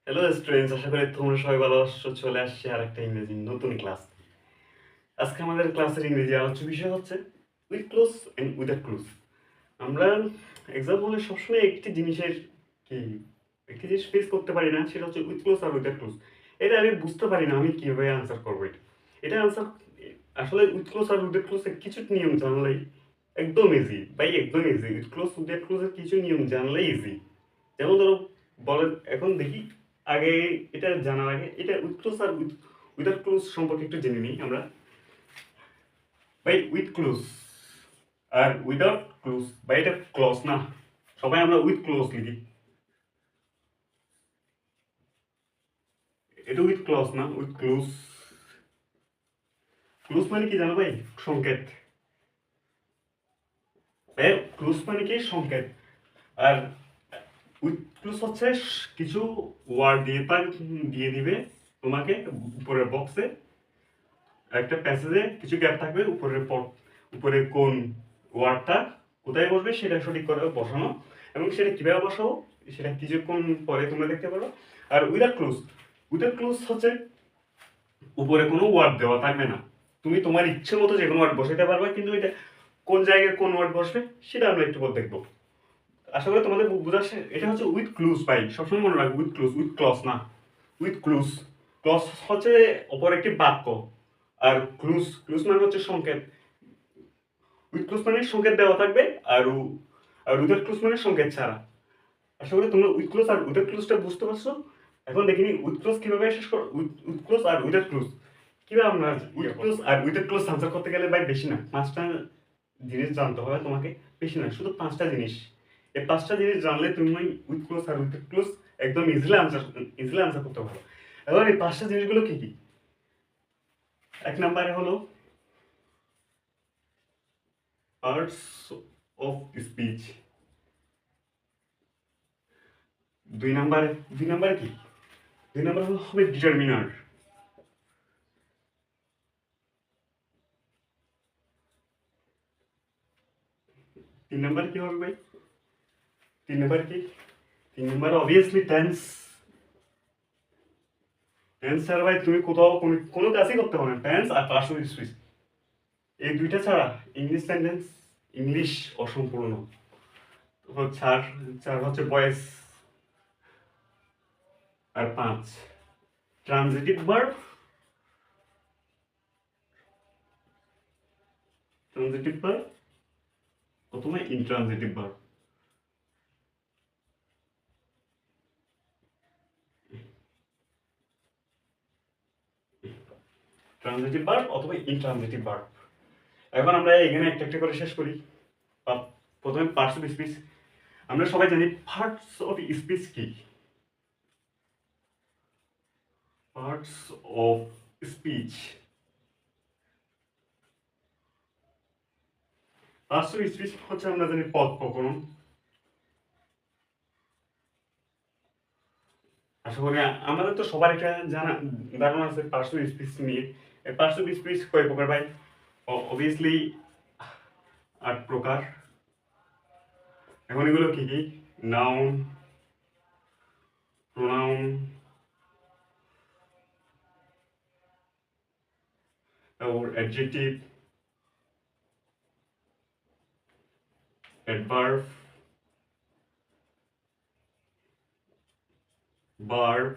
Hello students, আশা করি তোমরা সবাই ভালো আছো। চলে আসছে আর একটা ইংরেজি নতুন ক্লাস। আজকে আমাদের ক্লাসের ইংরেজি আলোচ্য বিষয় হচ্ছে with clause and without clause. আমরা এক্সাম্পলে সবসময় কি একটি জিনিস ফেস করতে পারি না, সেটা হচ্ছে উইথ ক্লোজ আর উইদাউট ক্লোজ। এটা আমি বুঝতে পারি না আমি কিভাবে আনসার করবো। এটা আনসার আসলে উইথ ক্লোজ আর উইদাউট ক্লোজের কিছু নিয়ম জানলেই একদম ইজি ভাই, একদম ইজি। উইথ ক্লোজ উইদাউট ক্লোজের কিছু নিয়ম জানলেই ইজি। যেমন ধরো, বলে এখন দেখি, আগে এটা জানার আগে এটা উইথ ক্লোজ আর উইদাউট ক্লোজ সম্পর্কে একটু জেনে নিই আমরা। ভাই উইথ ক্লোজ আর উইদাউট ক্লোজ, ভাই এটা ক্লোজ না, সবাই আমরা উইথ ক্লোজ লিখি। এটা উইথ ক্লোজ না, উইথ ক্লোজ। ক্লোজ মানে কি জানো ভাই? সংকেত। ভাই ক্লোজ মানে কি? সংকেত। আর উইথ ক্লোজ হচ্ছে কিছু ওয়ার্ড দিয়ে দিবে তোমাকে উপরের বক্সে, একটা প্যাসেজে কিছু গ্যাপ থাকবে, উপরে কোন ওয়ার্ডটা কোথায় বসবে সেটা সঠিক করে বসানো, এবং সেটা কিভাবে বসাবো সেটা কিছুক্ষণ পরে তোমরা দেখতে পারো। আর উইদাউট ক্লোজ হচ্ছে উপরে কোনো ওয়ার্ড দেওয়া থাকবে না, তুমি তোমার ইচ্ছে মতো যে কোনো ওয়ার্ড বসাতে পারবে, কিন্তু এটা কোন জায়গায় কোন ওয়ার্ড বসবে সেটা আমরা একটু পর দেখবো। আশা করি তোমাদের বুঝাচ্ছে। এটা হচ্ছে উইথ ক্লুজ ভাই, সবসময় মনে রাখবে উইথ ক্লুজ, উইথ ক্লজ না, উইথ ক্লুজ। ক্লজ হচ্ছে অপর একটি বাক্য, আর ক্লুজ মানে হচ্ছে সংকেত। উইথ ক্লুজ মানে সংকেত দেওয়া থাকবে, আর আর উইদাউট ক্লুজ মানে সংকেত ছাড়া। আশা করি তোমরা উইথ ক্লুজ আর উইদাউট ক্লুজটা বুঝতে পারছো। এখন দেখিনি উইথ ক্লুজ কিভাবে শেষ করো, উইথ ক্লুজ আর উইদাউট ক্লুজ কিভাবে আমরা। উইথ ক্লুজ আর উইদাউট ক্লুজ আনসার করতে গেলে ভাই বেশি না, 5টা জিনিস জানতে হবে তোমাকে। বেশি না, শুধু 5টা জিনিস। এই 5টা জিনিস জানলে তুমি উইথ ক্লোজ আর উইথ ক্লোজ একদম ইজিলি আনসার করতে পারো। এবার এই 5টা জিনিসগুলো কি কি? এক নম্বরে হলো পার্টস অফ স্পিচ। দুই নম্বরে কি? 2 নম্বর হবে ডিটারমিনার। 3 নম্বর কি হবে ভাই? 3 নম্বর কি? 3 নম্বর অবভিয়াসলি টেন্স। টেন্স ছাড়া ভাই তুমি কোথাও কোনো কাজই করতে পারো না। টেন্স আর পার্টস অফ স্পিচ, এই দুইটা ছাড়া ইংলিশ অসম্পূর্ণ। চার চার হচ্ছে ভয়েস। আর 5 ট্রানজিটিভ ভার্ব। ট্রানজিটিভ ভার্ব অথবা ইনট্রানজিটিভ ভার্ব। ট্রানজিটিভ ভার্ব অথবা ইনট্রানজিটিভ ভার্ব। এখন আমরা এখানে একটা একটা করে শেষ করি। প্রথমে পার্টস অফ স্পিচ। আমরা সবাই জানি পার্টস অফ স্পিচ কি। Parts of speech, parts of speech হচ্ছে আমরা জানি পদ প্রকরণ। আশা করি আমাদের তো সবার একটা ধারণা আছে পার্টস অফ স্পিচ নিয়ে। পার্টস অফ স্পিচ কয় প্রকার ভাই? অবভিয়াসলি 8 প্রকার। এখন এগুলো কি কি? নাউন, প্রোনাউন, তারপর অ্যাডজেক্টিভ, অ্যাডভার্ব, ভার্ব,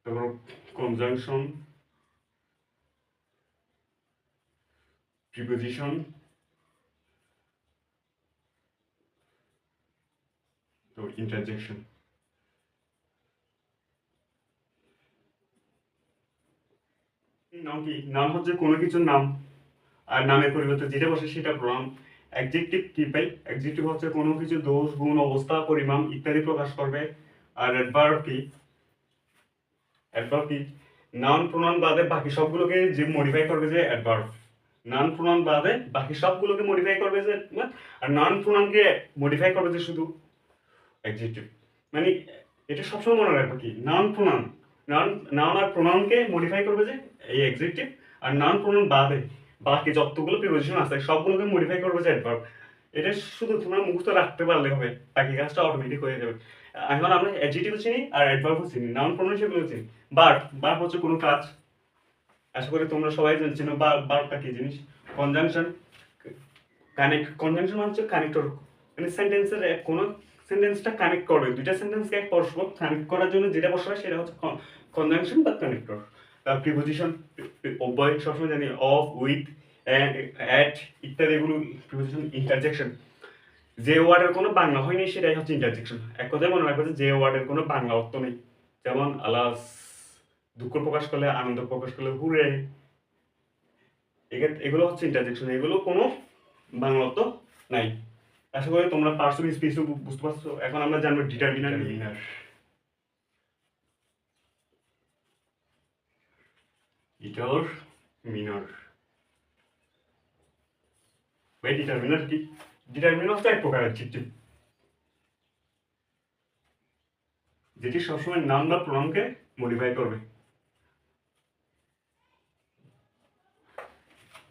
তারপর কনজাংশন, প্রিপোজিশন, তো ইন্টারজেকশন। নাম কি? নাম হচ্ছে কোনো কিছুর নাম, আর নামের পরিবর্তে যেটা বসে সেটা প্রনাউন। অ্যাডজেক্টিভ কি ভাই? অ্যাডজেক্টিভ হচ্ছে কোনো কিছু দোষ, গুণ, অবস্থা, পরিমাণ ইত্যাদি প্রকাশ করবে। আর অ্যাডভার্ব কি? নাউন প্রোনাউন বাদে বাকি সবগুলোকে যে মডিফাই করবে যে অ্যাডভার্ব। নাউন প্রোনাউন বাদে বাকি সবগুলোকে মডিফাই করবে যে, আর নাউন প্রোনাউনকে মডিফাই করবে যে শুধু অ্যাডজেক্টিভ। মানে এটা সবসময় মনে রাখবে কি, নাউন প্রোনাউন, নাউন আর প্রোনাউনকে মডিফাই করবে যে এই অ্যাডজেক্টিভ। আর নাউন প্রোনাউন বাদে বাকি যতগুলো প্রিপোজিশন আছে সবগুলোকে মডিফাই করবে যে অ্যাডভার্ব। এটা শুধু তোমরা মুখস্থ রাখতে পারলে হবে, বাকি কাজটা অটোমেটিক হয়ে যাবে। এখন আমরা অ্যাডজেক্টিভ চিনি আর অ্যাডভার্বও চিনি, নাউন প্রোনাউন সেগুলো চিনি। ভার্ব হচ্ছে কোনো কাজ। আশা করি তোমরা সবাই চিনো ভার্বটা কি জিনিস। কনজাংশন, কনজাংশন হচ্ছে কানেক্টর, মানে সেন্টেন্সের কোনো সেন্টেন্সটা কানেক্ট করবে, দুইটা সেন্টেন্সকে এক পরস্পর কানেক্ট করার জন্য যেটা বসাবে সেটা হচ্ছে কনজাংশন বা কানেক্টর। প্রিপোজিশন, অব্যয় সবসময় জানি, অফ, উইথ, অ্যাট ইত্যাদি, এগুলো প্রিপোজিশন। ইন্টারজেকশন, যে ওয়ার্ডের কোনো বাংলা হয়নি সেটাই হচ্ছে ইন্টারজেকশন। এক কথায় মনে রাখবে যে ওয়ার্ডের কোনো বাংলা অর্থ নেই, যেমন আলাস, দুঃখ প্রকাশ করলে, আনন্দ প্রকাশ করলে হুরে, এগুলো হচ্ছে ইন্টারজেকশন, এগুলো কোনো বাংলা অর্থ নাই। আশা করি তোমরা পার্সোনাল স্পেস বুঝতে পারছো। এখন আমরা জানবো ডিটারমিনার। ডিটারমিনার ভাই, ডিটারমিনার কি? ডিটারমিনার হচ্ছে এক প্রকার অ্যাডজেক্টিভ, যেটি সবসময় নাম বা প্রোনাউনকে মডিফাই করবে।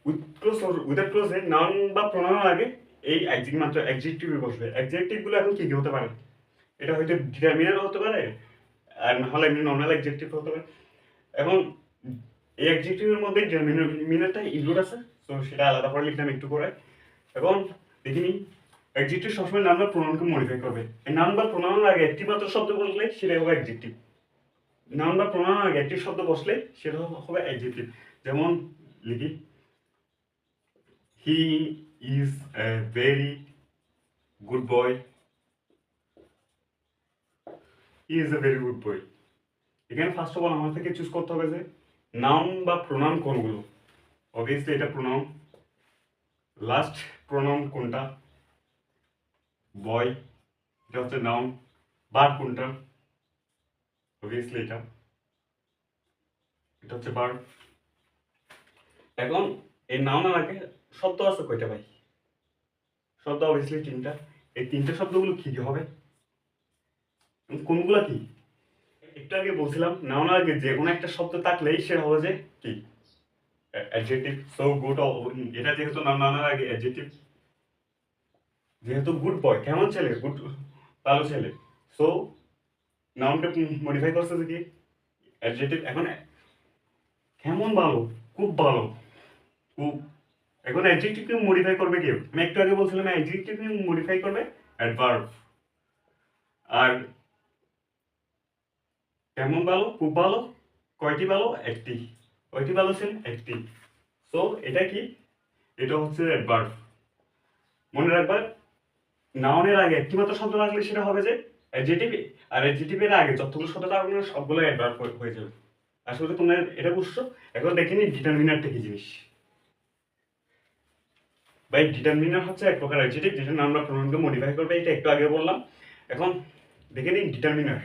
উইথ ক্লোজে নাউন বা প্রোনাউনের আগে এই মাত্র অ্যাডজেক্টিভই বসবে। অ্যাডজেক্টিভগুলো এখন কি কি হতে পারে? এটা হয়তো ডিটারমিনার হতে পারে, আর না হলে এমনি নর্মাল অ্যাডজেক্টিভ হতে পারে। এখন এই অ্যাডজেক্টিভের মধ্যে ডিটারমিনারটা ইনক্লুড আছে, তো সেটা আলাদা করে লিখলাম একটু করে। এখন দেখিনি, অ্যাডজেক্টিভ সবসময় নাউন বা প্রোনাউনকে মডিফাই করবে। এই নাউন বা প্রোনাউনের আগে একটি মাত্র শব্দ বসলে সেটাই হবে অ্যাডজেক্টিভ। নাউন বা প্রোনাউনের আগে একটি শব্দ বসলে সেটা হবে অ্যাডজেক্টিভ। যেমন লিখি, he is a very good boy. He is a very good boy. এখানে ফার্স্ট অফ অল আমার থেকে চুজ করতে হবে যে নাউন বা প্রোনাউন কোনগুলো। অবভিয়াসলি এটা প্রোনাউন। লাস্ট প্রোনাউন কোনটা? বয়, এটা হচ্ছে নাউন। ভার্ব কোনটা? অবভিয়াসলি এটা হচ্ছে ভার্ব। এখন এই নাউনের আগে শব্দ আছে কয়টা ভাই? শব্দ অবভিয়াসলি তিনটা। এই তিনটা শব্দগুলো কি কি হবে? কোনগুলা কি? একটু আগে বলছিলাম নাউনের আগে যে কোনো একটা শব্দ থাকলেই সেটা হবে যে কি? অ্যাডজেক্টিভ। সো গুড, এটা যেহেতু নাউনের আগে অ্যাডজেক্টিভ, যেহেতু গুড বয় কেমন ছেলে, গুড ভালো ছেলে, সো নাউনটা মডিফাই করছে যে কি? অ্যাডজেক্টিভ। এখন কেমন ভালো, খুব ভালো, খুব। এখন অ্যাডজেক্টিভকে মডিফাই করবে কি? আমি একটু আগে বলছিলাম অ্যাডজেক্টিভকে মডিফাই করবে অ্যাডভার্ব। আর কেমন ভালো, খুব ভালো, কয়টি ভালো, একটি, কয়টি ভালো ছেলে, একটি। সো এটা কি? এটা হচ্ছে অ্যাডভার্ব। মনে রাখবা নাউনের আগে একটি মাত্র শব্দ লাগলে সেটা হবে যে অ্যাডজেক্টিভ, আর অ্যাডজেক্টিভের আগে যতগুলো শব্দ থাকবে সবগুলো অ্যাডভার্ব হয়ে যাবে। আসলে তোমরা এটা বুঝছো। এখন দেখে নি ডিটারমিনারটা কি জিনিস। ভাই ডিটারমিনার হচ্ছে এক প্রকার অ্যাডজেক্টিভ যেটা আমরা প্রোনাউনকে মডিফাই করবে, এটা একটু আগে বললাম। এখন দেখে নিন ডিটারমিনার।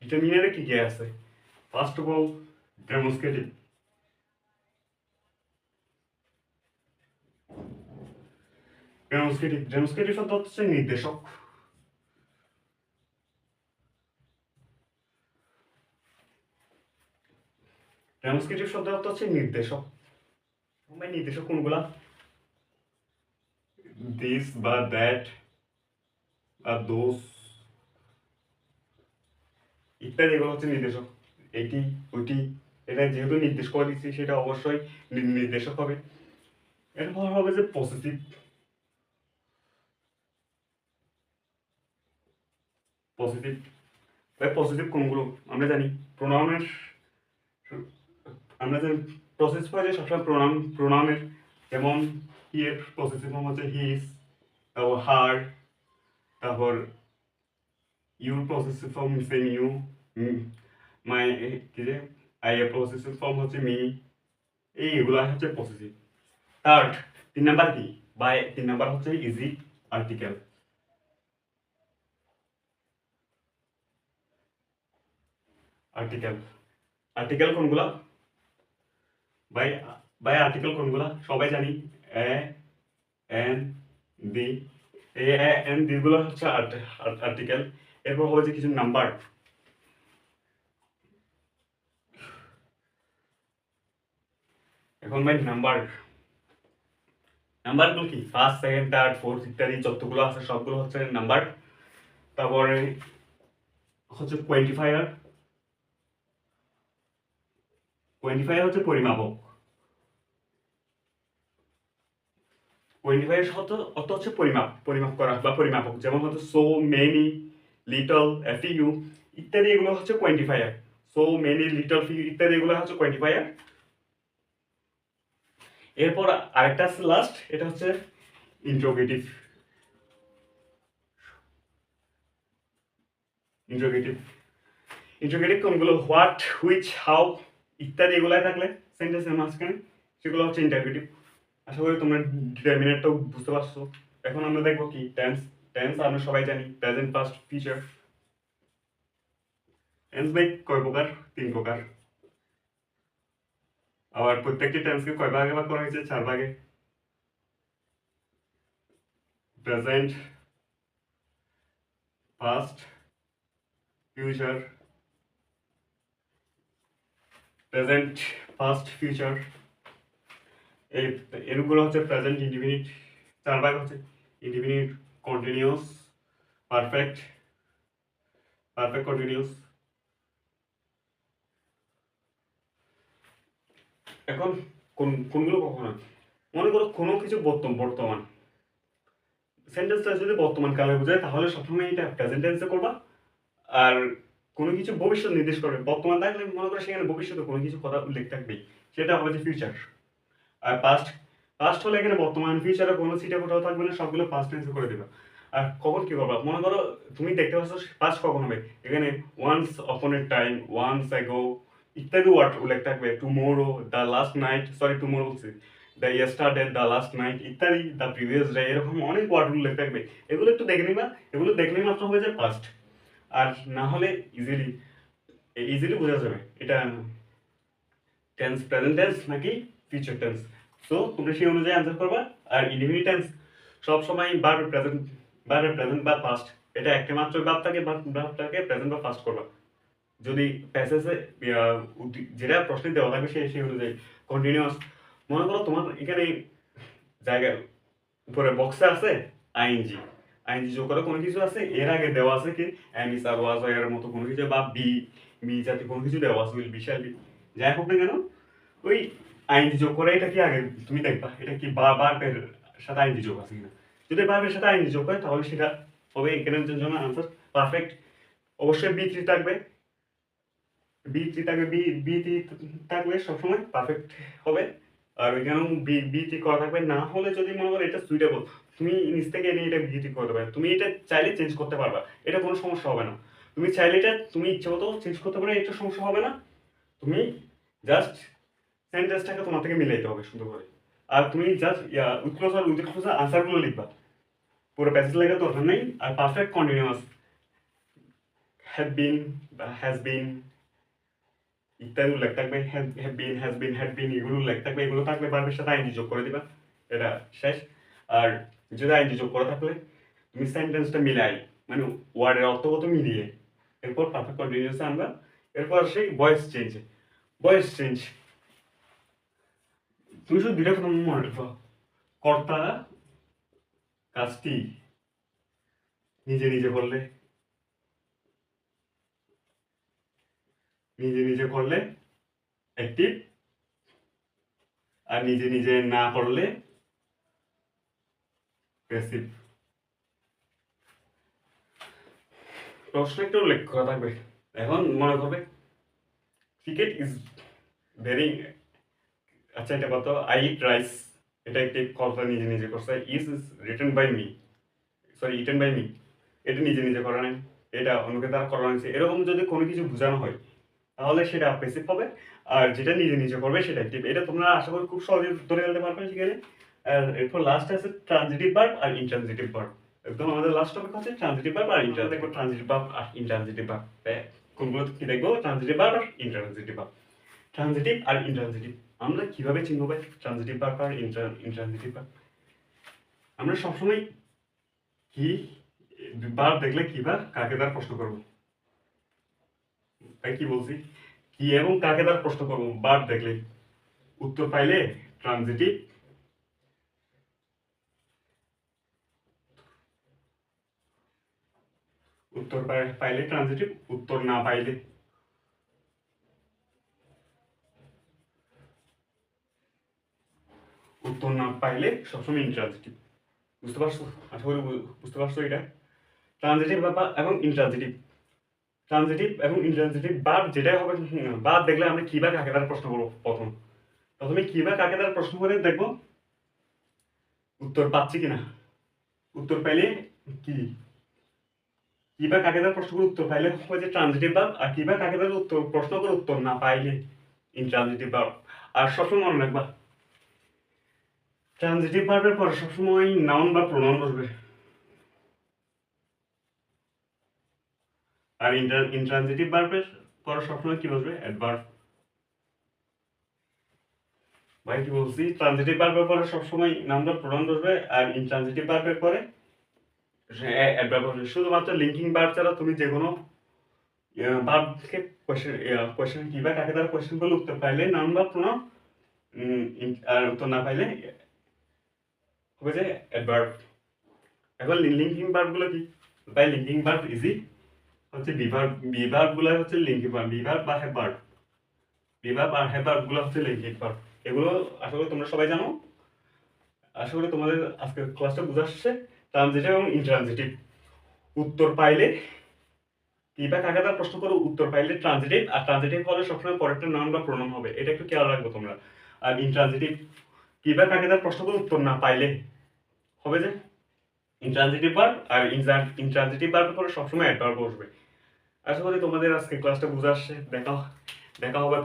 ডিটারমিনারে কি কি আছে? First of all demonstrative. Demonstrative শব্দ হচ্ছে নির্দেশক। ডেমনস্ট্রেটিভ শব্দ অর্থ হচ্ছে নির্দেশক। ভাই নির্দেশক কোনগুলা? দিস বা দ্যাট বা দোস ইত্যাদি, এগুলো হচ্ছে নির্দেশক। এটি, ওইটি, এটা যেহেতু নির্দেশ করে দিচ্ছি সেটা অবশ্যই নির্দেশক হবে। এরপর হবে যে পজিটিভ। পজিটিভ ভাই, পজিটিভ কোনগুলো? আমরা জানি প্রোনাউনের, আমরা জানি প্রসেস পর্যায়ে সবসময় প্রোনাউনের, যেমন হি এর পজিটিভ ফর্ম হচ্ছে হিজ, তারপর হার, তারপর your positive form same you, my কি যে আই এর পজিটিভ ফর্ম হচ্ছে মি। এইগুলো হচ্ছে পজিটিভ। থার্ড, 3 নাম্বার কি? বাই 3 নাম্বার হচ্ছে ইজি আর্টিকেল। আর্টিকেল আর্টিকেল কোনগুলা ভাই? ভাই আর্টিকেল কোনগুলা সবাই জানি, এ, এন, দি। এই এ এন দি গুলো হচ্ছে আর্টিকেল। এরপর হবে যে কিছু নাম্বার। এখন ভাই নাম্বার, নাম্বারগুলো কি ফার্স্ট সেকেন্ড থার্ড ফোর্থ ইত্যাদি যতগুলো আছে সবগুলো হচ্ছে নাম্বার। তারপরে হচ্ছে কোয়ান্টিফায়ার। কোয়ান্টিফায়ার হচ্ছে পরিমাপক। কোয়ান্টিফায়ার অর্থ হচ্ছে পরিমাপ করা বা পরিমাপক। যেমন হচ্ছে সো মেনি, লিটল, এফইউ ইত্যাদি এগুলো হচ্ছে quantifier. So many, little, few ইত্যাদি এগুলো হচ্ছে কোয়ান্টিফায়ার। এরপর আরেকটা আছে লাস্ট, এটা হচ্ছে ইন্টারোগেটিভ। ইন্টারোগেটিভ ইন্টারোগেটিভ কোনগুলো হোয়াট, হুইচ, হাউ ইত্যাদি এগুলাই থাকলে সেন্টেন্সের মাঝখানে সেগুলো হচ্ছে ইন্টারোগেটিভ। আশা করি তোমরা ডিটারমিনেটটাও বুঝতে পারছো। এখন আমরা দেখবো কি টেন্স। টেন্স আমরা সবাই জানি প্রেজেন্ট, পাস্ট, ফিউচার। টেন্স ভাই কয় প্রকার? 3 প্রকার। আবার প্রত্যেকটি টেন্সকে কয় ভাগে ভাগ করা হয়েছে? 4 ভাগে। Present, past, future. Present, past, future এই এরগুলো হচ্ছে প্রেজেন্ট ইনডিফিনিট। 4 ভাগ হচ্ছে indefinite, continuous, perfect, perfect continuous. এখন কোনগুলো কখন হয়? মনে করো কোনো কিছু বর্তমান সেন্টেন্সটা যদি বর্তমান কালে বোঝায় তাহলে সবসময় এটা প্রেজেন্ট টেন্সে করবা। আর কোনো কিছু ভবিষ্যৎ নির্দেশ করে বর্তমান থাকলে মনে করো সেখানে ভবিষ্যতে কোনো কিছু কথা উল্লেখ থাকবেই, সেটা হবে যে ফিউচার। আর পাস্ট, পাস্ট হলে এখানে বর্তমান ফিউচারে কোনো সিটে কোথাও থাকবে না, সবগুলো পাস্ট টেন্সে করে দেবা। আর কখন কি করবা? মনে করো তুমি দেখতে পাচ্ছ পাস্ট কখন হবে, এখানে once upon a time, once ago ইত্যাদি ওয়ার্ড উল্লেখ থাকবে। Tomorrow, the last night, sorry tomorrow বলছি, the yesterday, the last night ইত্যাদি, দ্য প্রিভিয়াস ডে, এরকম অনেক ওয়ার্ড উল্লেখ থাকবে। এগুলো একটু দেখে নিবা, এগুলো দেখলেই মাত্র হবে যে পাস্ট। আর না হলে ইজিলি বোঝা যাবে এটা টেন্স প্রেজেন্ট টেন্স নাকি ফিউচার টেন্স। সো তোমরা সেই অনুযায়ী অ্যান্সার করবা। আর ইনডিফিনিট টেন্স সব সময় ভার্বের প্রেজেন্ট বা পাস্ট, এটা একটা মাত্র ভার্ব থাকে, ভার্বটাকে প্রেজেন্ট বা পাস্ট করবা। যদি প্যাসেজে যেটা প্রশ্নে দেওয়া থাকবে সেই অনুযায়ী কন্টিনিউয়াস। মনে করো তোমার এখানে জায়গায় উপরে বক্সে আছে আইএনজি, আইএনজি যোগ করা কোনো কিছু আছে, এর আগে দেওয়া আছে কি এম ইস আর ওয়াজ এর মতো কোনো কিছু, বা বি বি জাতীয় কোনো কিছু দেওয়া আছে, উইল বি শ্যাল বি, যাই হোক না কেন ওই আইএনজি যোগ করে এটা কি আগে তুমি দেখবা এটা কি ভার্বের সাথে আইএনজি যোগ আছে কিনা। যদি ভার্বের সাথে আইএনজি যোগ হয় তাহলে সেটা হবে এখানের জন্য আনসার পারফেক্ট। অবশ্যই বি থ্রি থাকবে, বি থ্রি থাকলে সবসময় পারফেক্ট হবে। আর ওইখানেও বি থ্রি করা থাকবে। না হলে যদি মনে করো এটা সুইটেবল, তুমি নিচ থেকে এনে এটা বি থ্রি করতে পারবে। তুমি এটা চাইলে চেঞ্জ করতে পারবা, এটা কোনো সমস্যা হবে না। তুমি চাইলে এটা তুমি ইচ্ছে মতো চেঞ্জ করতে পারো, এটা সমস্যা হবে না। তুমি জাস্ট সেন্টেন্সটাকে তোমার থেকে মিলাইতে হবে সুন্দর করে। আর তুমি জাস্ট উৎক্রোশ আর উইথ আনসারগুলো লিখবা, পুরো প্যাসেজ লেখার দরকার নেই। আর পারফেক্ট কন্টিনিউয়াস হ্যাভ বিন বা হ্যাজ বিন ইত্যাদি উল্লেখ থাকবে। Have been, has been, had been এগুলো উল্লেখ থাকবে। এগুলো থাকলে ভার্বের সাথে আইএনজি যোগ করে দিবা, এটা শেষ। আর যদি আইএনজি যোগ করা থাকলে তুমি সেন্টেন্সটা মিলাই মানে ওয়ার্ডের অর্থগত মিলিয়ে এরপর পারফেক্ট কন্টিনিউয়াসে আনবা। এরপর সেই ভয়েস চেঞ্জ তুমি শুধু দুইটা কথা মনে রাখবা, কর্তা কাজটি নিজে নিজে করলে, নিজে নিজে করলে অ্যাক্টিভ, আর নিজে নিজে না করলে প্যাসিভ। প্রশ্ন একটু উল্লেখ করা থাকবে। এখন মনে করবে ক্রিকেট ইজ ভেরি, আচ্ছা এটা কত, আই ইট রাইস, এটা একটি কর্তা নিজে নিজে করছে। Is written by me, sorry eaten by me, এটা নিজে নিজে করা নাই, এটা অন্যকে দ্বারা করা হয়েছে। এরকম যদি কোনো কিছু বোঝানো হয় তাহলে সেটা প্যাসিভ হবে। আর যেটা নিজে নিজে করবে সেটা অ্যাক্টিভ। এটা তোমরা আশা করি খুব সহজে ধরে ফেলতে পারবে সেখানে। আর এরপর লাস্ট আছে ট্রানজিটিভ ভার্ব আর ইনট্রানজিটিভ ভার্ব। একদম আমাদের লাস্ট টপিক হচ্ছে ট্রানজিটিভ ভার্ব আর ইনট্রানজিটিভ। দেখবো ট্রানজিটিভ ভার্ব আর ইনট্রানজিটিভ ভার্ব কোনগুলো কি দেখবো, ট্রানজিটিভ ভার্ব আর ইনট্রানজিটিভ ভার্ব। ট্রানজিটিভ আর ইনট্রানজিটিভ আমরা কিভাবে চিনব ভাই? ট্রানজিটিভ ভার্ব আর ইনট্রানজিটিভ ভার্ব আমরা সবসময় কি ভার্ব দেখলে কি বা কাকে দ্বারা প্রশ্ন করবো, তাই কি বলছি, কি এবং কাকে দ্বারা প্রশ্ন করবো ভার্ব দেখলে, উত্তর পাইলে ট্রানজিটিভ উত্তর পাইলে ট্রানজিটিভ, উত্তর না পাইলে সবসময় ইন্ট্রানজিটিভ। বুঝতে পারছো? আশা করি বুঝতে পারছো এটা। ট্রানজিটিভ এবং ইন্ট্রানজিটিভ, ভার্ব যেটাই হবে, ভার্ব দেখলে আমরা কি বা কাকে দ্বারা প্রশ্ন করবো। প্রথমে কি বা কাকে দ্বারা প্রশ্ন করে দেখবো উত্তর পাচ্ছি কিনা। উত্তর পাইলে কি বা কাকে দ্বারা প্রশ্ন করে উত্তর পাইলে হচ্ছে ট্রানজিটিভ ভার্ব, আর কি বা কাকে দ্বারা প্রশ্ন করে উত্তর না পাইলে ইন্ট্রানজিটিভ ভার্ব। আর সবসময় মনে রাখবা ট্রানজিটিভ ভার্বের পরে সবসময় নাউন বা প্রোনাউন বসবে, আর ইন্ট্রানজিটিভ ভার্বের পরে সবসময় কি বসবে? অ্যাডভার্ব। ভাই কি বলছি? ট্রানজিটিভ ভার্বের পরে সবসময় নাউন বা প্রোনাউন বসবে, আর ইন্ট্রানজিটিভ ভার্বের পরে অ্যাডভার্ব বসবে। শুধুমাত্র লিঙ্কিং ভার্ব ছাড়া তুমি যে কোনো ভার্বকে কোয়েশ্চেন কি বা কাকে দ্বারা কোয়েশ্চেন করলে উত্তর পাইলে নাউন বা প্রোনাউন, আর উত্তর না পাইলে হবে যে অ্যাডভার্ব। এখন লিঙ্কিং ভার্বগুলো কি? ভাই লিঙ্কিং ভার্ব ইজি হচ্ছে বিভার্বগুলো হচ্ছে লিঙ্কিং ভার্ব, বিভার্ব বা হ্যাভার্ব। বিভার্ব আর হ্যাভার্বগুলো হচ্ছে লিঙ্কিং ভার্ব। এগুলো আশা করি তোমরা সবাই জানো। আশা করি তোমাদের আজকে ক্লাসটা বুঝে আসছে। ট্রানজিটিভ এবং ইন্ট্রানজিটিভ, উত্তর পাইলে কি বা কাকে দ্বারা প্রশ্ন করো উত্তর পাইলে ট্রানজিটিভ, আর ট্রানজিটিভ হলে সবসময় পরেরটা নাউন বা প্রোনাউন হবে, এটা একটু খেয়াল রাখবো তোমরা। আর ইন্ট্রানজিটিভ কি বা কাকে দ্বারা প্রশ্ন করো উত্তর না পাইলে হবে যে ইন্ট্রানজিটিভ ভার্ব, আর ইন্ট্রানজিটিভ ভার্বের পরে সবসময় অ্যাডভার্ব বসবে। আশা করি তোমাদের আজকে ক্লাসটা বুঝে আসছে। দেখা হবে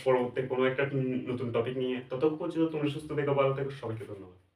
পরবর্তী কোনো একটা নতুন টপিক নিয়ে। ততক্ষণ পর্যন্ত তোমরা সুস্থ থেকো, ভালো থেকো। সবাইকে ধন্যবাদ।